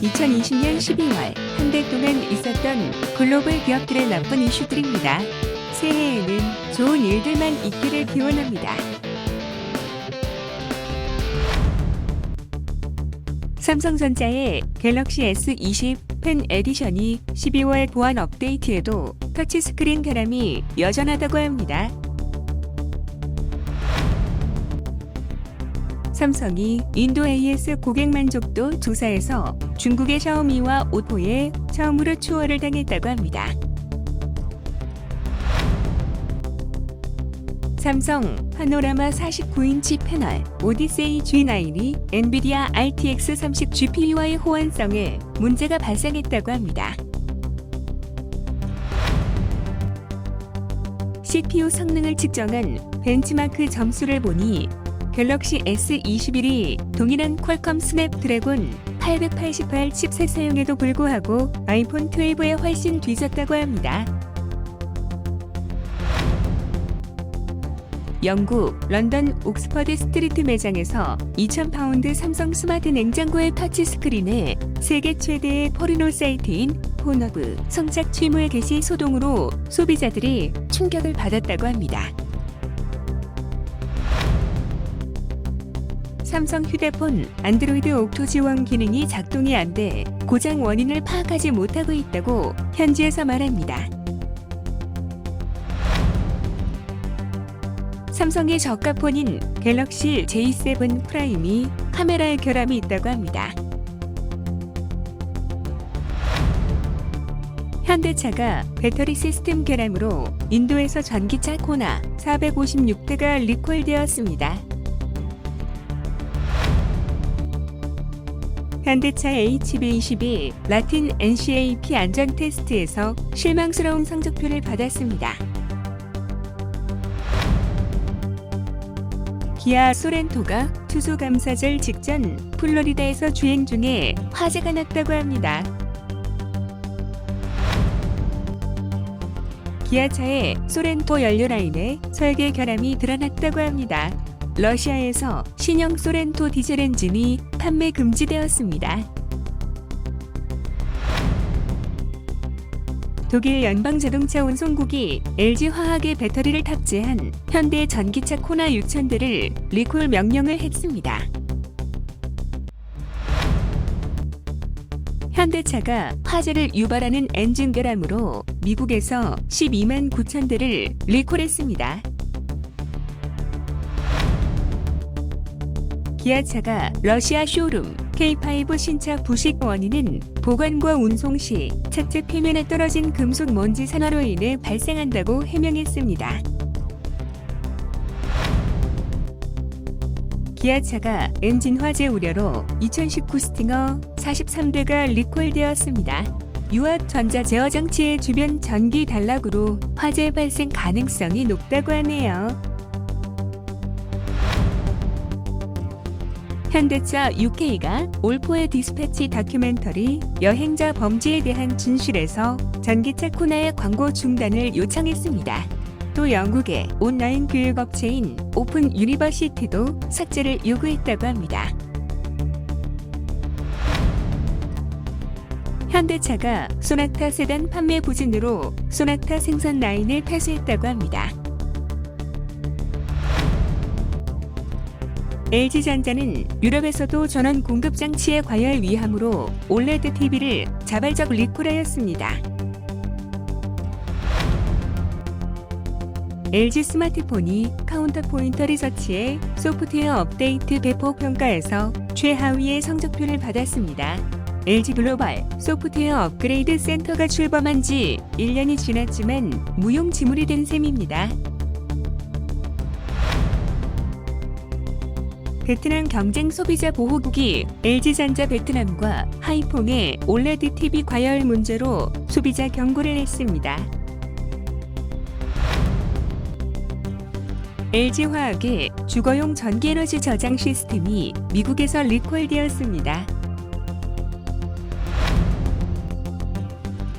2020년 12월 한 달 동안 있었던 글로벌 기업들의 나쁜 이슈들입니다. 새해에는 좋은 일들만 있기를 기원합니다. 삼성전자의 갤럭시 S20 펜 에디션이 12월 보안 업데이트에도 터치스크린 결함이 여전하다고 합니다. 삼성이 인도 AS 고객 만족도 조사에서 중국의 샤오미와 오포에 처음으로 추월을 당했다고 합니다. 삼성 파노라마 49인치 패널 오디세이 G9이 엔비디아 RTX 30 GPU와의 호환성에 문제가 발생했다고 합니다. CPU 성능을 측정한 벤치마크 점수를 보니 갤럭시 S21이 동일한 퀄컴 스냅드래곤 888 칩셋 사용에도 불구하고 아이폰 12에 훨씬 뒤졌다고 합니다. 영국 런던 옥스퍼드 스트리트 매장에서 2,000파운드 삼성 스마트 냉장고의 터치스크린에 세계 최대의 포르노 사이트인 포너브 성착 취물 게시 소동으로 소비자들이 충격을 받았다고 합니다. 삼성 휴대폰 안드로이드 오토 지원 기능이 작동이 안 돼 고장 원인을 파악하지 못하고 있다고 현지에서 말합니다. 삼성의 저가 폰인 갤럭시 J7 프라임이 카메라에 결함이 있다고 합니다. 현대차가 배터리 시스템 결함으로 인도에서 전기차 코나 456대가 리콜되었습니다. 현대차 HB20이 라틴 NCAP 안전 테스트에서 실망스러운 성적표를 받았습니다. 기아 소렌토가 추수감사절 직전 플로리다에서 주행 중에 화재가 났다고 합니다. 기아차의 소렌토 연료 라인에 설계 결함이 드러났다고 합니다. 러시아에서 신형 소렌토 디젤 엔진이 판매 금지되었습니다. 독일 연방자동차 운송국이 LG화학의 배터리를 탑재한 현대 전기차 코나 6,000대를 리콜 명령을 했습니다. 현대차가 화재를 유발하는 엔진 결함으로 미국에서 12만 9,000대를 리콜했습니다. 기아차가 러시아 쇼룸 K5 신차 부식 원인은 보관과 운송 시 차체 표면에 떨어진 금속 먼지 산화로 인해 발생한다고 해명했습니다. 기아차가 엔진 화재 우려로 2019 스팅어 43대가 리콜되었습니다. 유압 전자 제어 장치의 주변 전기 단락으로 화재 발생 가능성이 높다고 하네요. 현대차 UK가 올포의 디스패치 다큐멘터리 여행자 범죄에 대한 진실에서 전기차 코나의 광고 중단을 요청했습니다. 또 영국의 온라인 교육업체인 오픈 유니버시티도 삭제를 요구했다고 합니다. 현대차가 소나타 세단 판매 부진으로 소나타 생산 라인을 폐쇄했다고 합니다. LG전자는 유럽에서도 전원 공급 장치의 과열 위함으로 올레드 TV를 자발적 리콜하였습니다. LG 스마트폰이 카운터포인터 리서치의 소프트웨어 업데이트 배포 평가에서 최하위의 성적표를 받았습니다. LG 글로벌 소프트웨어 업그레이드 센터가 출범한 지 1년이 지났지만 무용지물이 된 셈입니다. 베트남 경쟁 소비자 보호국이 LG전자 베트남과 하이퐁의 올레드 TV 과열 문제로 소비자 경고를 했습니다. LG화학의 주거용 전기에너지 저장 시스템이 미국에서 리콜되었습니다.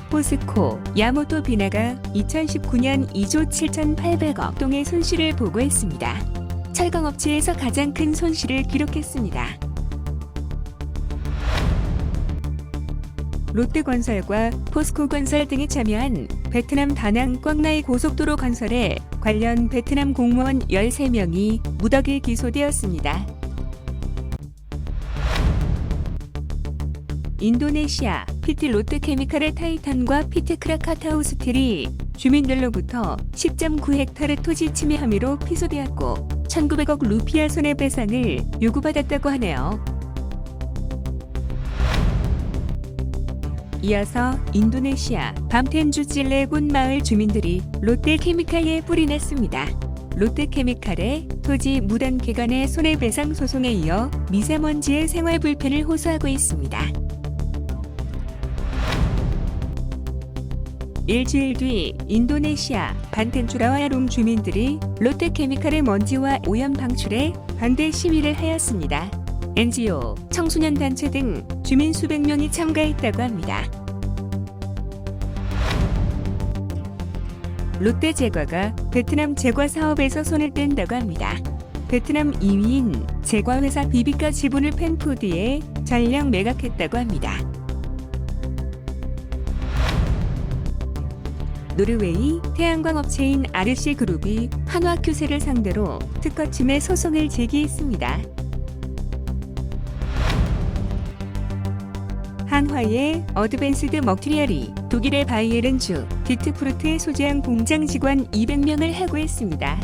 포스코, 야모토 비나가 2019년 2조 7,800억 동의 손실을 보고했습니다. 철강업체에서 가장 큰 손실을 기록했습니다. 롯데건설과 포스코건설 등이 참여한 베트남 다낭 꽝나이 고속도로 건설에 관련 베트남 공무원 13명이 무더기 기소되었습니다. 인도네시아 PT 롯데케미칼의 타이탄과 PT 크라카타우 스틸이 주민들로부터 10.9헥타르 토지 침해 혐의로 피소되었고 1,900억 루피아 손해배상을 요구받았다고 하네요. 이어서 인도네시아 밤텐주 찔레군 마을 주민들이 롯데케미칼에 불이 났습니다. 롯데케미칼의 토지 무단 개간의 손해배상 소송에 이어 미세먼지의 생활 불편을 호소하고 있습니다. 일주일 뒤 인도네시아 반텐주라와야룸 주민들이 롯데케미칼의 먼지와 오염 방출에 반대 시위를 하였습니다. NGO, 청소년 단체 등 주민 수백 명이 참가했다고 합니다. 롯데 제과가 베트남 제과 사업에서 손을 뗀다고 합니다. 베트남 2위인 제과회사 비비카 지분을 펜푸드에 전량 매각했다고 합니다. 노르웨이 태양광 업체인 RC그룹이 한화큐세를 상대로 특허침해 소송을 제기했습니다. 한화의 어드밴스드 머티리얼이 독일의 바이에른주 디트프루트에 소재한 공장 직원 200명을 해고했습니다.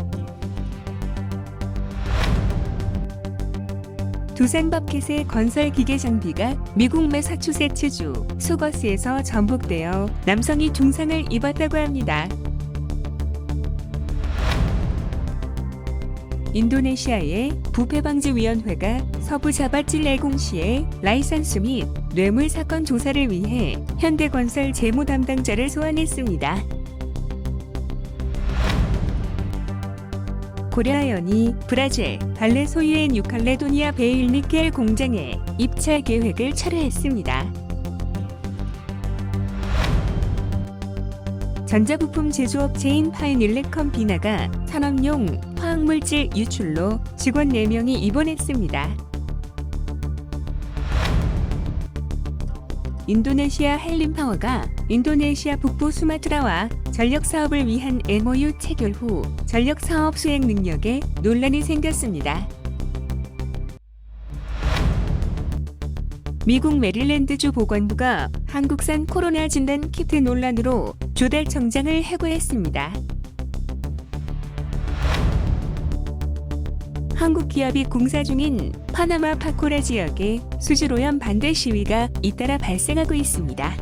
두산 버켓의 건설 기계 장비가 미국 매사추세츠주 소거스에서 전복되어 남성이 중상을 입었다고 합니다. 인도네시아의 부패방지위원회가 서부 자바찔레공시의 라이선스 및 뇌물 사건 조사를 위해 현대건설 재무 담당자를 소환했습니다. 고려아연이 브라질 발레 소유의 뉴칼레도니아 베일니켈 공장에 입찰 계획을 철회했습니다. 전자부품 제조업체인 파인일레컴 비나가 산업용 화학물질 유출로 직원 4명이 입원했습니다. 인도네시아 헬림파워가 인도네시아 북부 수마트라와 전력사업을 위한 MOU 체결 후 전력사업 수행 능력에 논란이 생겼습니다. 미국 메릴랜드주 보건부가 한국산 코로나 진단 키트 논란으로 조달 청장을 해고했습니다. 한국 기업이 공사 중인 파나마 파코라 지역에 수질오염 반대 시위가 잇따라 발생하고 있습니다.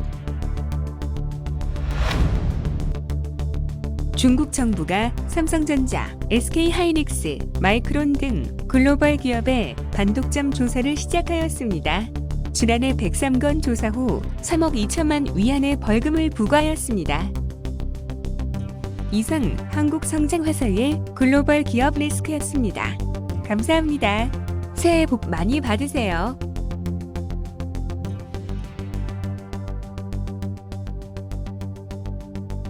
중국 정부가 삼성전자, SK하이닉스, 마이크론 등 글로벌 기업의 반독점 조사를 시작하였습니다. 지난해 103건 조사 후 3억 2천만 위안의 벌금을 부과하였습니다. 이상 한국성장화사의 글로벌 기업 리스크였습니다. 감사합니다. 새해 복 많이 받으세요.